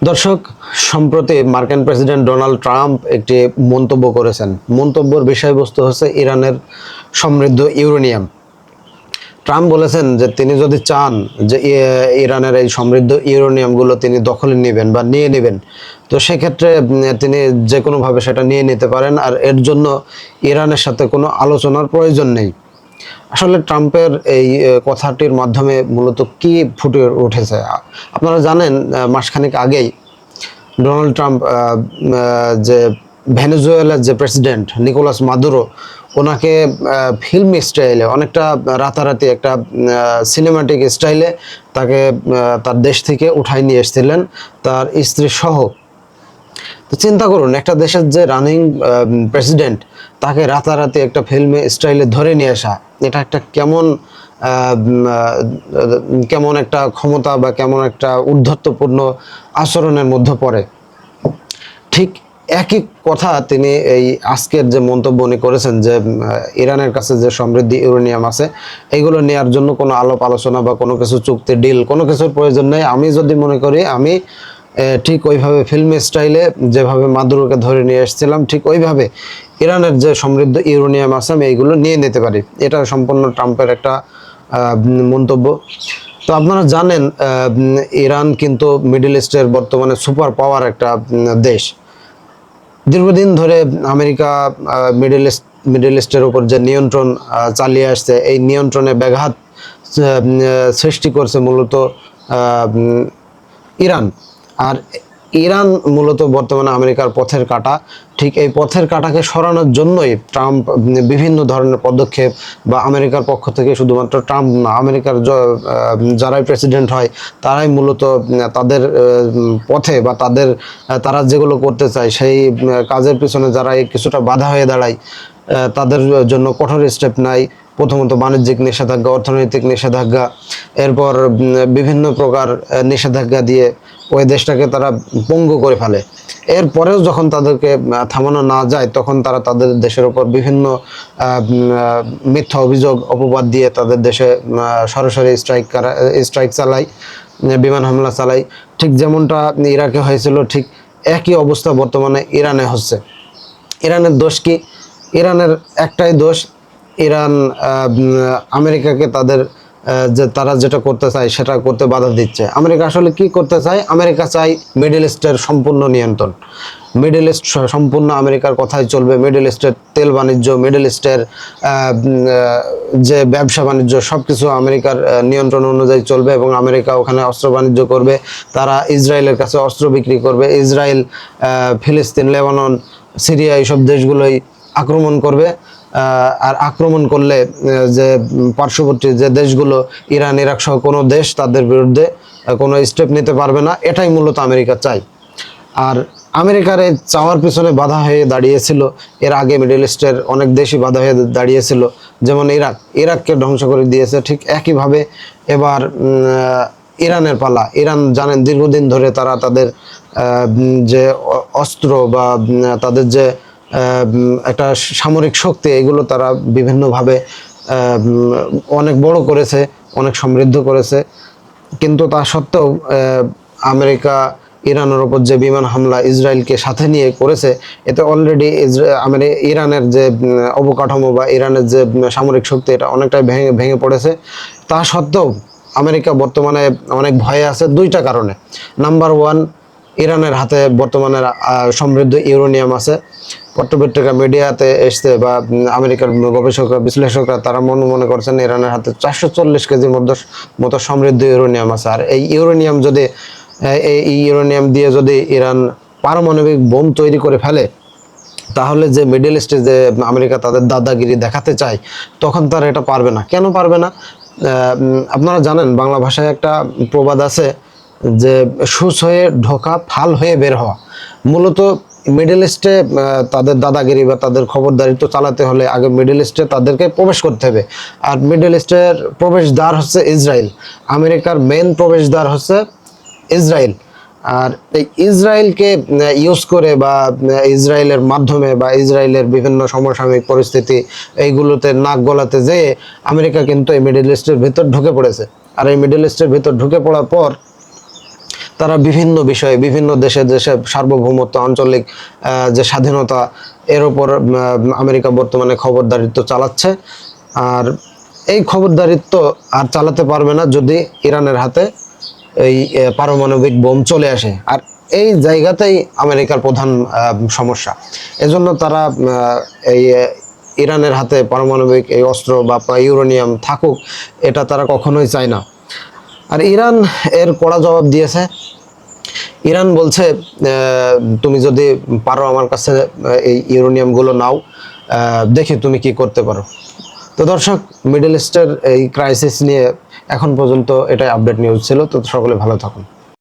দর্শক, সম্প্রতি মার্কিন প্রেসিডেন্ট ডোনাল্ড ট্রাম্প একটি মন্তব্য করেছেন। মন্তব্যের বিষয়বস্তু হচ্ছে ইরানের সমৃদ্ধ ইউরেনিয়াম। ট্রাম্প বলেছেন যে তিনি যদি চান যে ইরানের এই সমৃদ্ধ ইউরেনিয়ামগুলো তিনি দখলে নেবেন বা নিয়ে নেবেন, তো সেক্ষেত্রে তিনি যে কোনোভাবে সেটা নিয়ে নিতে পারেন, আর এর জন্য ইরানের সাথে কোনো আলোচনার প্রয়োজন নেই। আসলে ট্রাম্পের এই কথাটির মাধ্যমে মূলত কি ফুটে উঠেছে? আপনারা জানেন, মাসখানেক আগেই ডোনাল্ড ট্রাম্প যে ভেনেজুয়েলার যে প্রেসিডেন্ট নিকোলাস মাদুরো, ওনাকে ফিল্মি স্টাইলে অনেকটা রাতারাতি একটা সিনেমাটিক স্টাইলে তাকে তার দেশ থেকে উঠাই নিয়ে এসেছিলেন, তার স্ত্রী সহ। তো চিন্তা করুন, একটা দেশের যে রানিং প্রেসিডেন্ট, তাকে রাতারাতি একটা ফিল্মি স্টাইলে ধরে নিয়ে আসা, এটা একটা কেমন একটা ক্ষমতা বা কেমন একটা উদ্ধত্তপূর্ণ আচরণের মধ্যে পড়ে। ঠিক একই কথা তিনি এই আজকের যে মন্তব্য উনি করেছেন যে ইরানের কাছে যে সমৃদ্ধ ইউরেনিয়াম আছে, এইগুলো নেওয়ার জন্য কোনো আলাপ আলোচনা বা কোনো কিছু চুক্তি ডিল কোনো কিছুর প্রয়োজন নেই। আমি যদি মনে করি, আমি ঠিক ওইভাবে ফিল্ম স্টাইলে যেভাবে মাদুরোকে ধরে নিয়ে এসেছিলাম, ঠিক ওইভাবে ইরানের যে সমৃদ্ধ ইউরেনিয়াম আছে আমি এইগুলো নিয়ে নিতে পারি। এটা সম্পূর্ণ ট্রাম্পের একটা মন্তব্য। তো আপনারা জানেন, ইরান কিন্তু মিডল ইস্টের বর্তমানে সুপার পাওয়ার একটা দেশ। দীর্ঘদিন ধরে আমেরিকা মিডল ইস্টের উপর যে নিয়ন্ত্রণ চালিয়ে আসছে, এই নিয়ন্ত্রণে ব্যাঘাত সৃষ্টি করছে মূলত ইরান। আর ইরান মূলত বর্তমানে আমেরিকার পথের কাঁটা। ঠিক এই পথের কাঁটাকে সরানোর জন্যই ট্রাম্প বিভিন্ন ধরনের পদক্ষেপ, বা আমেরিকার পক্ষ থেকে শুধুমাত্র ট্রাম্প না, আমেরিকার যারাই প্রেসিডেন্ট হয় তারাই মূলত তাদের পথে বা তারা যেগুলো করতে চায় সেই কাজের পিছনে যারা কিছুটা বাধা হয়ে দাঁড়ায়, তাদের জন্য কঠোর স্টেপ নেয়। প্রথমত বাণিজ্যিক নিষেধাজ্ঞা, অর্থনৈতিক নিষেধাজ্ঞা, এরপর বিভিন্ন প্রকার নিষেধাজ্ঞা দিয়ে ওই দেশটাকে তারা পঙ্গু করে ফেলে। এরপরেও যখন তাদেরকে থামানো না যায়, তখন তারা তাদের দেশের ওপর বিভিন্ন মিথ্যা অভিযোগ, অপবাদ দিয়ে তাদের দেশে সরাসরি স্ট্রাইক চালায়, বিমান হামলা চালায়। ঠিক যেমনটা ইরাকে হয়েছিল, ঠিক একই অবস্থা বর্তমানে ইরানে হচ্ছে। ইরানের দোষ কি? ইরানের একটাই দোষ, ইরান আমেরিকাকে তারা যেটা করতে চায় সেটা করতে বাধা দিচ্ছে। আমেরিকা আসলে কি করতে চায়? আমেরিকা চায় মিডল ইস্টের সম্পূর্ণ নিয়ন্ত্রণ। মিডল ইস্ট সম্পূর্ণ আমেরিকার কথাই চলবে। মিডল ইস্টের তেল বাণিজ্য, মিডল ইস্টের যে ব্যবসা বাণিজ্য, সব কিছু আমেরিকার নিয়ন্ত্রণ অনুযায়ী চলবে, এবং আমেরিকা ওখানে অস্ত্র বাণিজ্য করবে। তারা ইসরায়েলের কাছে অস্ত্র বিক্রি করবে। ইসরায়েল ফিলিস্তিন, লেবানন, সিরিয়া, এইসব দেশগুলোই আক্রমণ করবে। আর আক্রমণ করলে যে পার্শ্ববর্তী যে দেশগুলো, ইরান, ইরাক সহ কোনো দেশ তাদের বিরুদ্ধে কোনো স্টেপ নিতে পারবে না। এটাই মূলত আমেরিকা চায়। আর আমেরিকার এই চাওয়ার পিছনে বাধা হয়ে দাঁড়িয়েছিল এর আগে মিডল ইস্টের অনেক দেশই বাধা হয়ে দাঁড়িয়েছিল, যেমন ইরাককে ধ্বংস করে দিয়েছে। ঠিক একইভাবে এবার ইরানের পালা। ইরান জানেন, দীর্ঘদিন ধরে তারা তাদের যে অস্ত্র বা তাদের যে একটা সামরিক শক্তি, এগুলো তারা বিভিন্নভাবে অনেক বড় করেছে, অনেক সমৃদ্ধ করেছে। কিন্তু তা সত্ত্বেও আমেরিকা ইরানের ওপর যে বিমান হামলা ইসরায়েলকে সাথে নিয়ে করেছে, এতে অলরেডি ইরানের যে অবকাঠামো বা ইরানের যে সামরিক শক্তি, এটা অনেকটাই ভেঙে পড়েছে। তা সত্ত্বেও আমেরিকা বর্তমানে অনেক ভয়ে আছে দুইটা কারণে। নাম্বার ওয়ান, ইরানের হাতে বর্তমানে সমৃদ্ধ ইউরেনিয়াম আছে। পত্রপত্রিকা মিডিয়াতে এসছে, বা আমেরিকার গবেষকরা, বিশ্লেষকরা তারা মনে করছেন ইরানের হাতে 440 কেজির মতো সমৃদ্ধ ইউরেনিয়াম আছে। আর এই ইউরেনিয়াম দিয়ে যদি ইরান পারমাণবিক বোম তৈরি করে ফেলে, তাহলে যে মিডল ইস্টে যে আমেরিকা তাদের দাদাগিরি দেখাতে চায়, তখন তারা এটা পারবে না। কেন পারবে না? আপনারা জানেন, বাংলা ভাষায় একটা প্রবাদ আছে যে সুচ হয়ে ঢোকা, ফাল হয়ে বের হওয়া। মূলত মিডল ইস্টে তাদের দাদাগিরি বা তাদের খবরদারিত্ব চালাতে হলে আগে মিডল ইস্টে তাদেরকে প্রবেশ করতে হবে। আর মিডল ইস্টের প্রবেশদ্বার হচ্ছে ইসরায়েল। আমেরিকার মেন প্রবেশদ্বার হচ্ছে ইসরায়েল। আর এই ইসরায়েলকে ইউজ করে, বা ইসরায়েলের মাধ্যমে, বা ইসরায়েলের বিভিন্ন সমসাময়িক পরিস্থিতি, এইগুলোতে নাক গলাতে যেয়ে আমেরিকা কিন্তু এই মিডল ইস্টের ভিতর ঢুকে পড়েছে। আর এই মিডল ইস্টের ভিতর ঢুকে পড়ার পর তারা বিভিন্ন বিষয়ে বিভিন্ন দেশে দেশে সার্বভৌমত্ব, আঞ্চলিক যে স্বাধীনতা, এর উপর আমেরিকা বর্তমানে খবরদারিত্ব চালাচ্ছে। আর এই খবরদারিত্ব আর চালাতে পারবে না যদি ইরানের হাতে এই পারমাণবিক বোম চলে আসে। আর এই জায়গাতেই আমেরিকার প্রধান সমস্যা। এজন্য তারা এই ইরানের হাতে পারমাণবিক এই অস্ত্র বা ইউরেনিয়াম থাকুক, এটা তারা কখনোই চায় না। আর ইরান এর কড়া জবাব দিয়েছে। ইরান বলছে তুমি যদি পারো আমার কাছে এই ইউরেনিয়ামগুলো নাও, দেখি তুমি কি করতে পারো। তো দর্শক, মিডল ইস্টের এই ক্রাইসিস নিয়ে এখন পর্যন্ত এটাই আপডেট নিউজ ছিল। তো সকলে ভালো থাকুন।